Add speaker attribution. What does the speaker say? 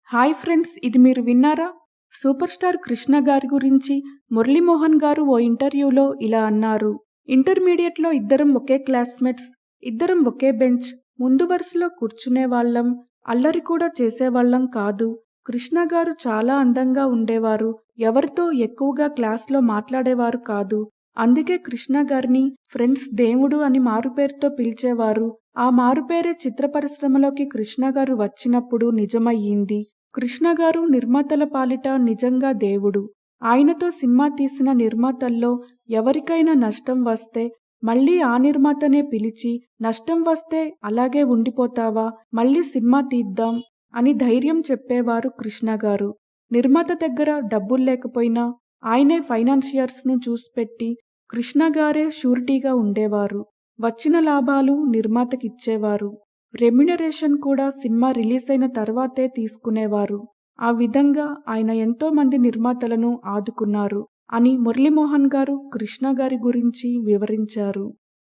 Speaker 1: Hi friends, ఇది మీరు విన్నారా? సూపర్ స్టార్ కృష్ణ గారి గురించి మురళీమోహన్ గారు ఓ ఇంటర్వ్యూలో ఇలా అన్నారు. ఇంటర్మీడియట్లో ఇద్దరం ఒకే క్లాస్మేట్స్, ఇద్దరం ఒకే బెంచ్, ముందు వరుసలో కూర్చునేవాళ్ళం, అల్లరి కూడా చేసేవాళ్ళం కాదు. కృష్ణ గారు చాలా అందంగా ఉండేవారు, ఎవరితో ఎక్కువగా క్లాస్లో మాట్లాడేవారు కాదు. అందుకే కృష్ణ గారిని ఫ్రెండ్స్ దేవుడు అని మారుపేరుతో పిలిచేవారు. ఆ మారుపేరే చిత్ర పరిశ్రమలోకి కృష్ణ గారు వచ్చినప్పుడు నిజమయ్యింది. కృష్ణ గారు నిర్మాతల పాలిట నిజంగా దేవుడు. ఆయనతో సినిమా తీసిన నిర్మాతల్లో ఎవరికైనా నష్టం వస్తే మళ్ళీ ఆ నిర్మాతనే పిలిచి, నష్టం వస్తే అలాగే ఉండిపోతావా, మళ్ళీ సినిమా తీద్దాం అని ధైర్యం చెప్పేవారు కృష్ణ గారు. నిర్మాత దగ్గర డబ్బులు లేకపోయినా ఆయనే ఫైనాన్షియర్స్ను చూసిపెట్టి కృష్ణ గారే షూరిటీగా ఉండేవారు. వచ్చిన లాభాలు నిర్మాతకిచ్చేవారు. రెమ్యునరేషన్ కూడా సినిమా రిలీజ్ అయిన తర్వాతే తీసుకునేవారు. ఆ విధంగా ఆయన ఎంతో మంది నిర్మాతలను ఆదుకున్నారు అని మురళీమోహన్ గారు కృష్ణ గారి గురించి వివరించారు.